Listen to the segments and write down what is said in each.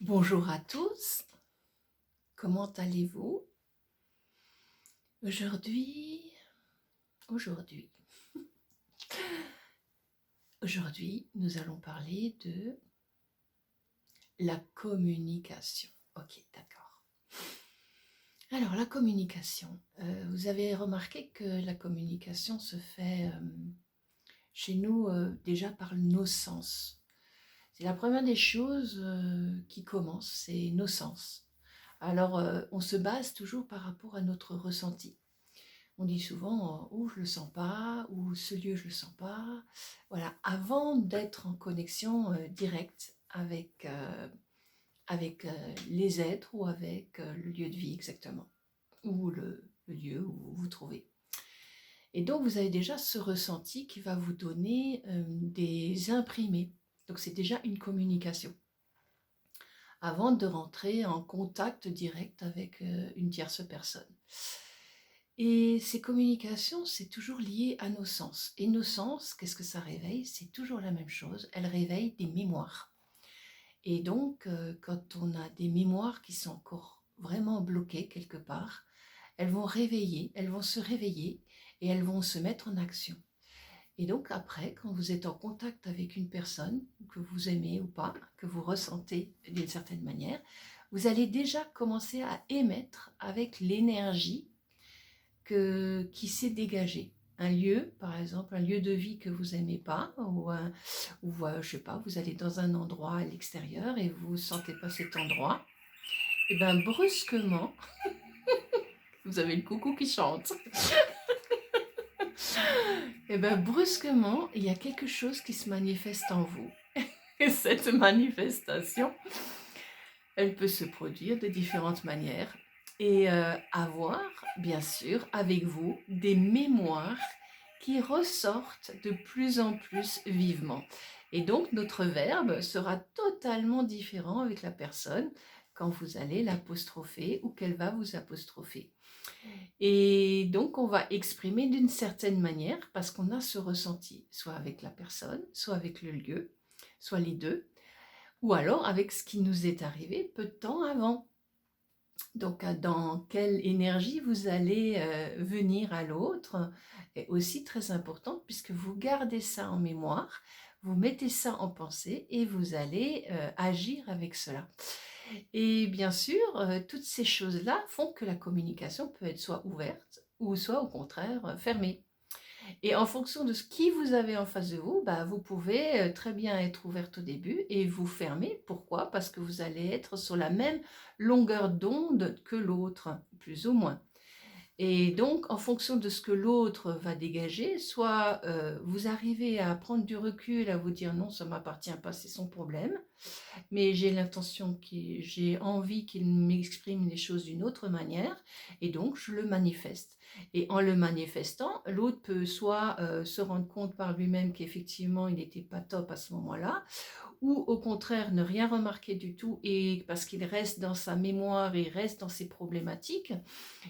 Bonjour à tous, comment allez-vous? Aujourd'hui, aujourd'hui, aujourd'hui, nous allons parler de la communication. Ok, d'accord. Alors, la communication. Vous avez remarqué que la communication se fait chez nous déjà par nos sens. C'est la première des choses qui commence, c'est nos sens. Alors, on se base toujours par rapport à notre ressenti. On dit souvent oh je le sens pas ou ce lieu je le sens pas. Voilà, avant d'être en connexion directe avec les êtres ou avec le lieu de vie exactement, ou le lieu où vous vous trouvez. Et donc vous avez déjà ce ressenti qui va vous donner des imprimés. Donc c'est déjà une communication avant de rentrer en contact direct avec une tierce personne. Et ces communications, c'est toujours lié à nos sens. Et nos sens, qu'est-ce que ça réveille? C'est toujours la même chose, elles réveillent des mémoires. Et donc, quand on a des mémoires qui sont encore vraiment bloquées quelque part, elles vont se réveiller et elles vont se mettre en action. Et donc après, quand vous êtes en contact avec une personne que vous aimez ou pas, que vous ressentez d'une certaine manière, vous allez déjà commencer à émettre avec l'énergie qui s'est dégagée. Un lieu, par exemple, un lieu de vie que vous n'aimez pas, ou je sais pas, vous allez dans un endroit à l'extérieur et vous ne sentez pas cet endroit, et bien brusquement, vous avez le coucou qui chante, et bien brusquement, il y a quelque chose qui se manifeste en vous. Et cette manifestation, elle peut se produire de différentes manières et avoir, bien sûr, avec vous, des mémoires qui ressortent de plus en plus vivement. Et donc, notre verbe sera totalement différent avec la personne quand vous allez l'apostropher ou qu'elle va vous apostropher. Et donc, on va exprimer d'une certaine manière parce qu'on a ce ressenti, soit avec la personne, soit avec le lieu, soit les deux, ou alors avec ce qui nous est arrivé peu de temps avant. Donc, dans quelle énergie vous allez venir à l'autre est aussi très importante puisque vous gardez ça en mémoire, vous mettez ça en pensée et vous allez agir avec cela. Et bien sûr, toutes ces choses-là font que la communication peut être soit ouverte ou soit au contraire fermée. Et en fonction de ce qui vous avez en face de vous, bah, vous pouvez très bien être ouverte au début et vous fermer. Pourquoi? Parce que vous allez être sur la même longueur d'onde que l'autre, plus ou moins. Et donc, en fonction de ce que l'autre va dégager, soit vous arrivez à prendre du recul, à vous dire non, ça ne m'appartient pas, c'est son problème, mais j'ai envie qu'il m'exprime les choses d'une autre manière, et donc je le manifeste. Et en le manifestant, l'autre peut soit se rendre compte par lui-même qu'effectivement il n'était pas top à ce moment-là, ou au contraire ne rien remarquer du tout, et parce qu'il reste dans sa mémoire, il reste dans ses problématiques,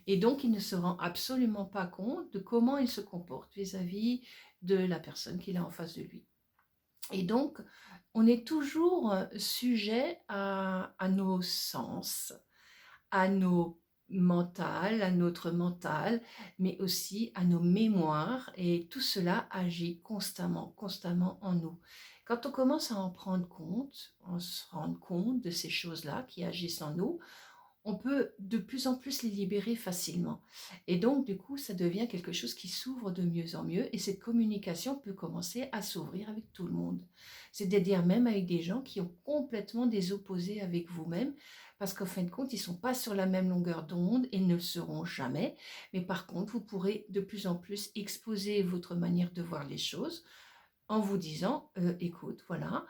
et donc il ne se rend absolument pas compte de comment il se comporte vis-à-vis de la personne qu'il a en face de lui. Et donc, on est toujours sujet à nos sens, à nos mentales, à notre mental, mais aussi à nos mémoires. Et tout cela agit constamment, constamment en nous. Quand on commence à en prendre compte, on se rend compte de ces choses-là qui agissent en nous, on peut de plus en plus les libérer facilement. Et donc, du coup, ça devient quelque chose qui s'ouvre de mieux en mieux et cette communication peut commencer à s'ouvrir avec tout le monde. C'est-à-dire même avec des gens qui ont complètement des opposés avec vous-même parce qu'en fin de compte, ils ne sont pas sur la même longueur d'onde et ne le seront jamais. Mais par contre, vous pourrez de plus en plus exposer votre manière de voir les choses en vous disant écoute, voilà,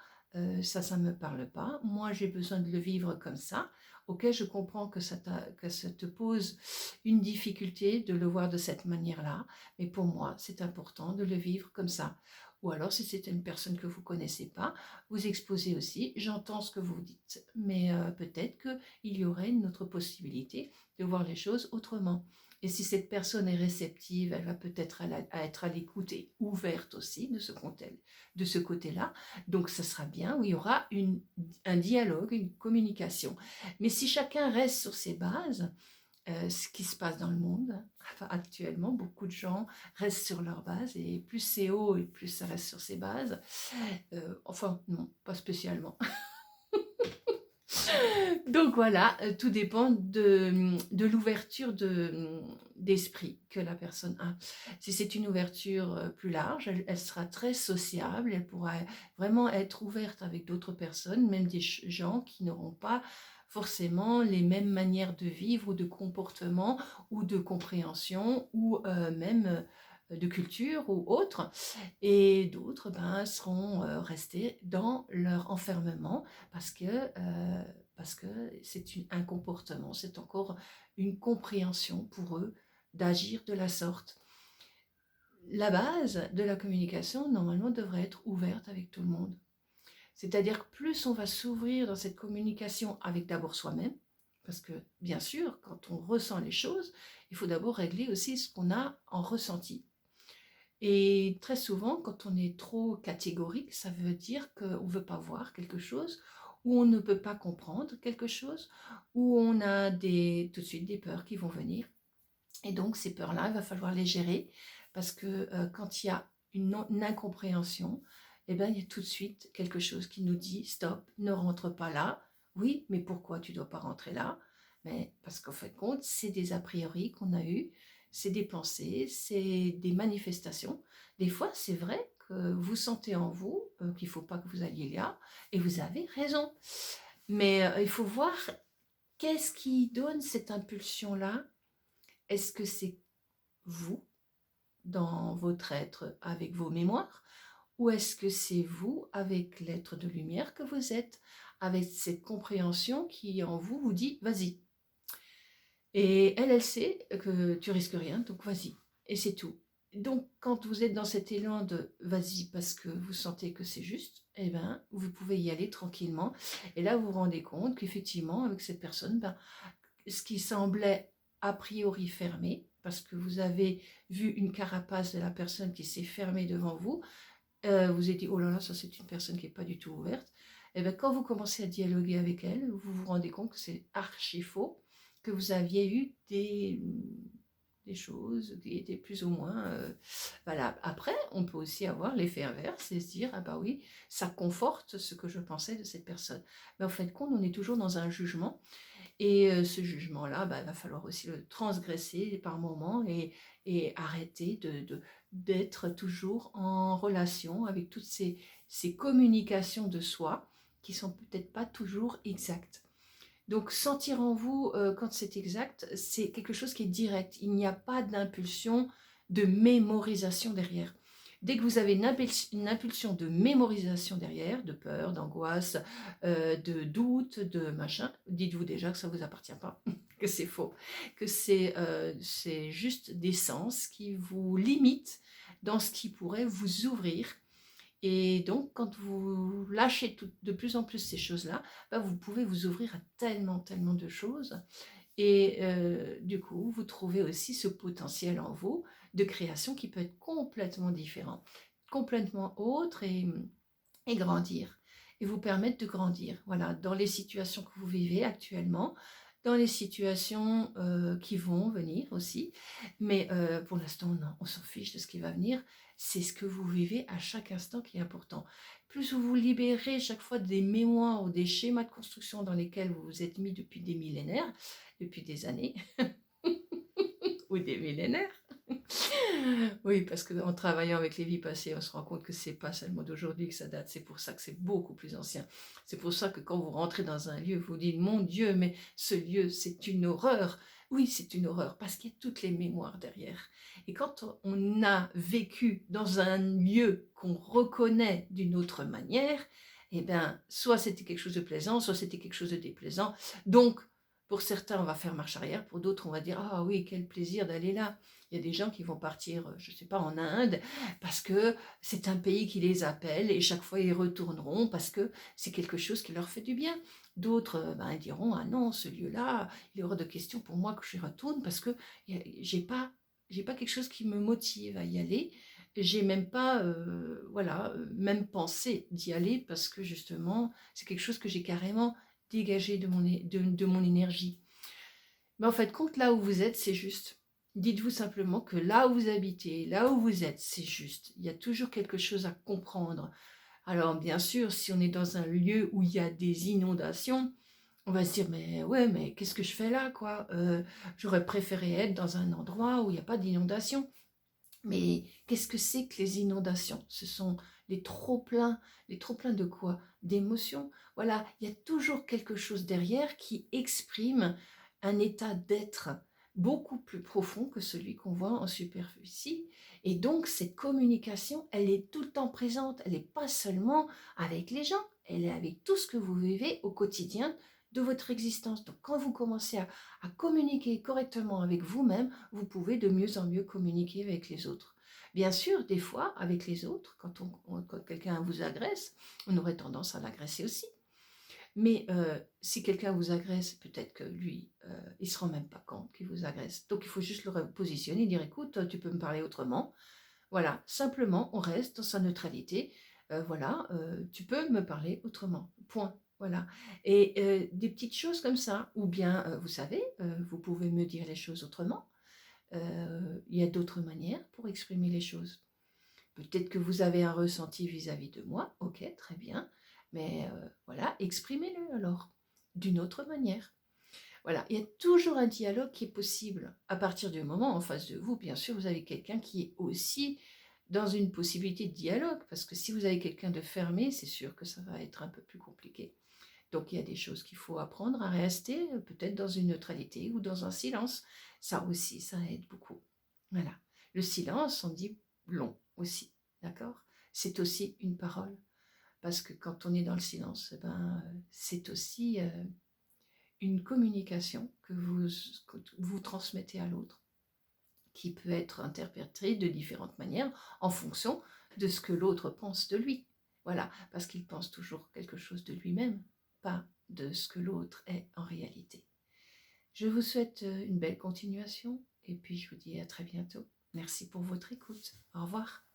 ça ne me parle pas, moi j'ai besoin de le vivre comme ça, ok, je comprends que ça te pose une difficulté de le voir de cette manière-là, mais pour moi c'est important de le vivre comme ça. Ou alors si c'est une personne que vous ne connaissez pas, vous exposez aussi, j'entends ce que vous dites, mais peut-être qu'il y aurait une autre possibilité de voir les choses autrement. Et si cette personne est réceptive, elle va peut-être être à l'écoute et ouverte aussi de ce côté-là. Donc, ce sera bien où il y aura un dialogue, une communication. Mais si chacun reste sur ses bases, ce qui se passe dans le monde, enfin, actuellement, beaucoup de gens restent sur leurs bases et plus c'est haut et plus ça reste sur ses bases. Enfin, non, pas spécialement. Donc voilà, tout dépend de l'ouverture d'esprit que la personne a. Si c'est une ouverture plus large, elle sera très sociable, elle pourra vraiment être ouverte avec d'autres personnes, même des gens qui n'auront pas forcément les mêmes manières de vivre ou de comportement ou de compréhension ou même de culture ou autre. Et d'autres seront restés dans leur enfermement parce que c'est un comportement, c'est encore une compréhension pour eux d'agir de la sorte. La base de la communication, normalement, devrait être ouverte avec tout le monde. C'est-à-dire que plus on va s'ouvrir dans cette communication avec d'abord soi-même, parce que bien sûr, quand on ressent les choses, il faut d'abord régler aussi ce qu'on a en ressenti. Et très souvent, quand on est trop catégorique, ça veut dire qu'on ne veut pas voir quelque chose, ou on ne peut pas comprendre quelque chose, ou on a tout de suite des peurs qui vont venir. Et donc, ces peurs-là, il va falloir les gérer, parce que quand il y a une incompréhension, eh ben, il y a tout de suite quelque chose qui nous dit, stop, ne rentre pas là. Oui, mais pourquoi tu ne dois pas rentrer là? Mais parce qu'en fait, compte, c'est des a priori qu'on a eus, c'est des pensées, c'est des manifestations. Des fois, c'est vrai que vous sentez en vous qu'il ne faut pas que vous alliez là, et vous avez raison. Mais il faut voir qu'est-ce qui donne cette impulsion-là. Est-ce que c'est vous, dans votre être, avec vos mémoires, ou est-ce que c'est vous, avec l'être de lumière que vous êtes, avec cette compréhension qui en vous vous dit « vas-y ». Et elle sait que tu risques rien, donc vas-y. Et c'est tout. Donc, quand vous êtes dans cet élan de vas-y parce que vous sentez que c'est juste, eh ben, vous pouvez y aller tranquillement. Et là, vous vous rendez compte qu'effectivement, avec cette personne, ce qui semblait a priori fermé, parce que vous avez vu une carapace de la personne qui s'est fermée devant vous, vous avez dit oh là là, ça c'est une personne qui n'est pas du tout ouverte. Et bien, quand vous commencez à dialoguer avec elle, vous vous rendez compte que c'est archi faux, que vous aviez eu des choses qui étaient plus ou moins valables. Après, on peut aussi avoir l'effet inverse et se dire ah bah oui, ça conforte ce que je pensais de cette personne. Mais en fin de compte, on est toujours dans un jugement. Et ce jugement-là, il va falloir aussi le transgresser par moments et arrêter d'être toujours en relation avec toutes ces communications de soi qui sont peut-être pas toujours exactes. Donc sentir en vous quand c'est exact, c'est quelque chose qui est direct. Il n'y a pas d'impulsion de mémorisation derrière. Dès que vous avez une impulsion de mémorisation derrière, de peur, d'angoisse, de doute, de machin, dites-vous déjà que ça ne vous appartient pas, que c'est faux, que c'est juste des sens qui vous limitent dans ce qui pourrait vous ouvrir. Et donc, quand vous lâchez de plus en plus ces choses-là, vous pouvez vous ouvrir à tellement, tellement de choses. Et du coup, vous trouvez aussi ce potentiel en vous de création qui peut être complètement différent, complètement autre et grandir. Et vous permettre de grandir, voilà, dans les situations que vous vivez actuellement, dans les situations qui vont venir aussi. Mais pour l'instant, non, on s'en fiche de ce qui va venir. C'est ce que vous vivez à chaque instant qui est important. Plus vous vous libérez chaque fois des mémoires ou des schémas de construction dans lesquels vous vous êtes mis depuis des millénaires, depuis des années, ou des millénaires. Oui, parce qu'en travaillant avec les vies passées, on se rend compte que c'est pas seulement d'aujourd'hui que ça date, c'est pour ça que c'est beaucoup plus ancien. C'est pour ça que quand vous rentrez dans un lieu, vous dites, mon Dieu, mais ce lieu, c'est une horreur. Oui, c'est une horreur, parce qu'il y a toutes les mémoires derrière. Et quand on a vécu dans un lieu qu'on reconnaît d'une autre manière, eh bien, soit c'était quelque chose de plaisant, soit c'était quelque chose de déplaisant. Donc, Pour certains, on va faire marche arrière, pour d'autres, on va dire: «Ah oui, quel plaisir d'aller là». Il y a des gens qui vont partir, je ne sais pas, en Inde, parce que c'est un pays qui les appelle et chaque fois ils retourneront parce que c'est quelque chose qui leur fait du bien. D'autres, ben, diront: «Ah non, ce lieu-là, il est hors de question pour moi que j'y retourne parce que j'ai pas quelque chose qui me motive à y aller. J'ai même pas, voilà, même pensé d'y aller parce que justement, c'est quelque chose que j'ai carrément dégagé de mon énergie». Mais en fait, compte là où vous êtes, c'est juste. Dites-vous simplement que là où vous habitez, là où vous êtes, c'est juste. Il y a toujours quelque chose à comprendre. Alors bien sûr, si on est dans un lieu où il y a des inondations, on va se dire: «Mais ouais, mais qu'est-ce que je fais là, quoi? J'aurais préféré être dans un endroit où il y a pas d'inondation». Mais qu'est-ce que c'est que les inondations? Ce sont les trop-pleins de quoi? D'émotions. Voilà, il y a toujours quelque chose derrière qui exprime un état d'être beaucoup plus profond que celui qu'on voit en superficie. Et donc, cette communication, elle est tout le temps présente. Elle n'est pas seulement avec les gens, elle est avec tout ce que vous vivez au quotidien de votre existence. Donc, quand vous commencez à communiquer correctement avec vous-même, vous pouvez de mieux en mieux communiquer avec les autres. Bien sûr, des fois, avec les autres, quand quelqu'un vous agresse, on aurait tendance à l'agresser aussi. Mais si quelqu'un vous agresse, peut-être que lui, il ne se rend même pas compte qu'il vous agresse. Donc il faut juste le repositionner et dire: «Écoute, tu peux me parler autrement». Voilà, simplement, on reste dans sa neutralité. Voilà, tu peux me parler autrement. Point. Voilà. Et des petites choses comme ça. Ou bien, vous savez, vous pouvez me dire les choses autrement. Il y a d'autres manières pour exprimer les choses. Peut-être que vous avez un ressenti vis-à-vis de moi. Ok, très bien. Mais voilà, exprimez-le alors d'une autre manière. Voilà, il y a toujours un dialogue qui est possible à partir du moment en face de vous. Bien sûr, vous avez quelqu'un qui est aussi dans une possibilité de dialogue, parce que si vous avez quelqu'un de fermé, c'est sûr que ça va être un peu plus compliqué. Donc il y a des choses qu'il faut apprendre à rester peut-être dans une neutralité ou dans un silence. Ça aussi, ça aide beaucoup. Voilà. Le silence, on dit long aussi, d'accord? C'est aussi une parole, parce que quand on est dans le silence, eh ben, c'est aussi une communication que vous transmettez à l'autre, qui peut être interprétée de différentes manières en fonction de ce que l'autre pense de lui. Voilà, parce qu'il pense toujours quelque chose de lui-même, pas de ce que l'autre est en réalité. Je vous souhaite une belle continuation et puis je vous dis à très bientôt. Merci pour votre écoute. Au revoir.